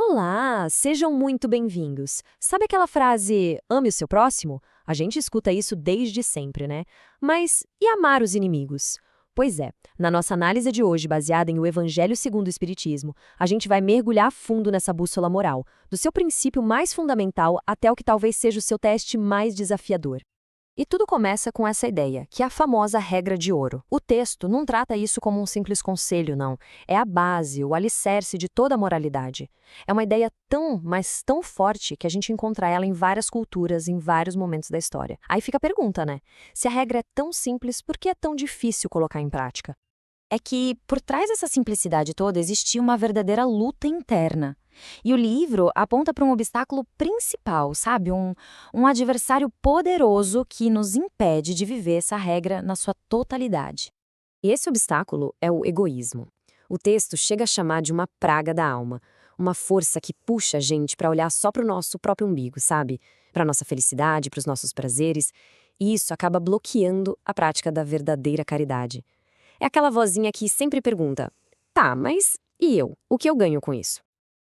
Olá, sejam muito bem-vindos. Sabe aquela frase, ame o seu próximo? A gente escuta isso desde sempre, né? Mas e amar os inimigos? Pois é, na nossa análise de hoje, baseada em O Evangelho segundo o Espiritismo, a gente vai mergulhar a fundo nessa bússola moral, do seu princípio mais fundamental até o que talvez seja o seu teste mais desafiador. E tudo começa com essa ideia, que é a famosa regra de ouro. O texto não trata isso como um simples conselho, não. É a base, o alicerce de toda a moralidade. É uma ideia tão, mas tão forte que a gente encontra ela em várias culturas, em vários momentos da história. Aí fica a pergunta, né? Se a regra é tão simples, por que é tão difícil colocar em prática? É que, por trás dessa simplicidade toda, existia uma verdadeira luta interna. E o livro aponta para um obstáculo principal, sabe? Um adversário poderoso que nos impede de viver essa regra na sua totalidade. E esse obstáculo é o egoísmo. O texto chega a chamar de uma praga da alma, uma força que puxa a gente para olhar só para o nosso próprio umbigo, sabe? Para nossa felicidade, para os nossos prazeres, e isso acaba bloqueando a prática da verdadeira caridade. É aquela vozinha que sempre pergunta: tá, mas e eu? O que eu ganho com isso?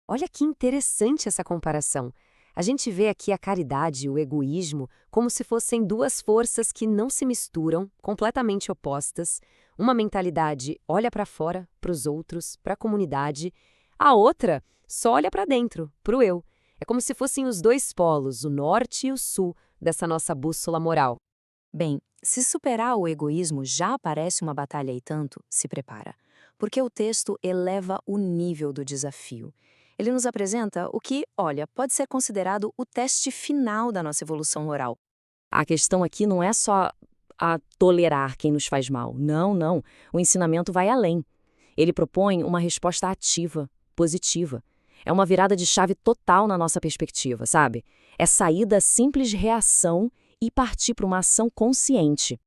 Olha que interessante essa comparação. A gente vê aqui a caridade e o egoísmo como se fossem duas forças que não se misturam, completamente opostas. Uma mentalidade olha para fora, para os outros, para a comunidade. A outra só olha para dentro, para o eu. É como se fossem os dois polos, o norte e o sul, dessa nossa bússola moral. Bem, se superar o egoísmo já parece uma batalha e tanto, se prepara. Porque o texto eleva o nível do desafio. Ele nos apresenta o que, olha, pode ser considerado o teste final da nossa evolução moral. A questão aqui não é só a tolerar quem nos faz mal. Não, não. O ensinamento vai além. Ele propõe uma resposta ativa, positiva. É uma virada de chave total na nossa perspectiva, sabe? É sair da simples reação e partir para uma ação consciente.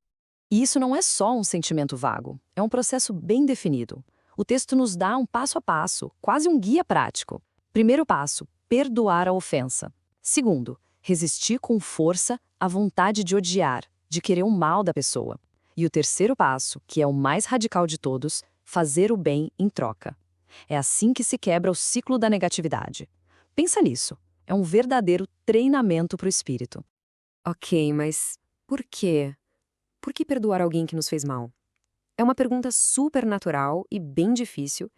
E isso não é só um sentimento vago, é um processo bem definido. O texto nos dá um passo a passo, quase um guia prático. Primeiro passo, perdoar a ofensa. Segundo, resistir com força à vontade de odiar, de querer o mal da pessoa. E o terceiro passo, que é o mais radical de todos, fazer o bem em troca. É assim que se quebra o ciclo da negatividade. Pensa nisso, é um verdadeiro treinamento para o espírito. Ok, mas por quê? Por que perdoar alguém que nos fez mal? É uma pergunta super natural e bem difícil,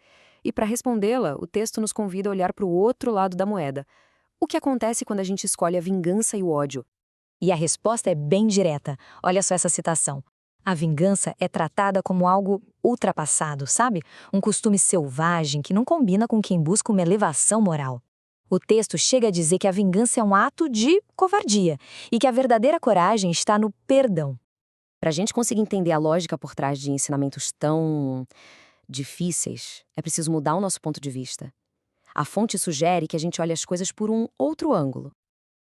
e para respondê-la, o texto nos convida a olhar para o outro lado da moeda. O que acontece quando a gente escolhe a vingança e o ódio? E a resposta é bem direta. Olha só essa citação. A vingança é tratada como algo ultrapassado, sabe? Um costume selvagem que não combina com quem busca uma elevação moral. O texto chega a dizer que a vingança é um ato de covardia e que a verdadeira coragem está no perdão. Para a gente conseguir entender a lógica por trás de ensinamentos tão difíceis, é preciso mudar o nosso ponto de vista. A fonte sugere que a gente olhe as coisas por um outro ângulo.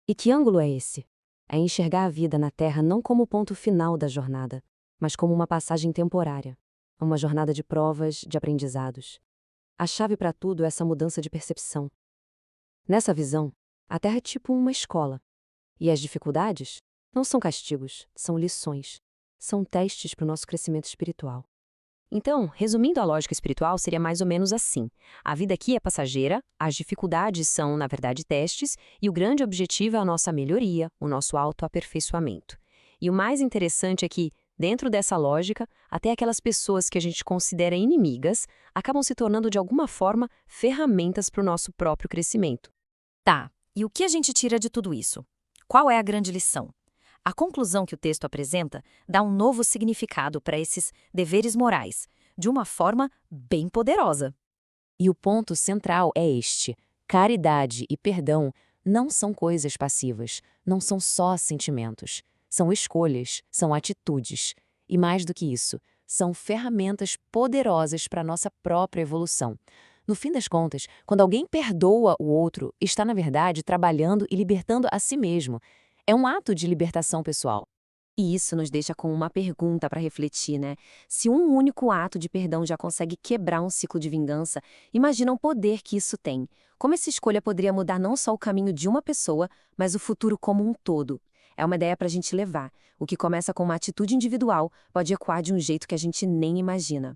E que ângulo é esse? É enxergar a vida na Terra não como o ponto final da jornada, mas como uma passagem temporária, uma jornada de provas, de aprendizados. A chave para tudo é essa mudança de percepção. Nessa visão, a Terra é tipo uma escola. E as dificuldades não são castigos, são lições. São testes para o nosso crescimento espiritual. Então, resumindo a lógica espiritual, seria mais ou menos assim. A vida aqui é passageira, as dificuldades são, na verdade, testes, e o grande objetivo é a nossa melhoria, o nosso autoaperfeiçoamento. E o mais interessante é que, dentro dessa lógica, até aquelas pessoas que a gente considera inimigas acabam se tornando, de alguma forma, ferramentas para o nosso próprio crescimento. Tá, e o que a gente tira de tudo isso? Qual é a grande lição? A conclusão que o texto apresenta dá um novo significado para esses deveres morais, de uma forma bem poderosa. E o ponto central é este: caridade e perdão não são coisas passivas, não são só sentimentos. São escolhas, são atitudes. E mais do que isso, são ferramentas poderosas para a nossa própria evolução. No fim das contas, quando alguém perdoa o outro, está, na verdade, trabalhando e libertando a si mesmo. É um ato de libertação pessoal. E isso nos deixa com uma pergunta para refletir, né? Se um único ato de perdão já consegue quebrar um ciclo de vingança, imagina o poder que isso tem. Como essa escolha poderia mudar não só o caminho de uma pessoa, mas o futuro como um todo. É uma ideia para a gente levar. O que começa com uma atitude individual pode ecoar de um jeito que a gente nem imagina.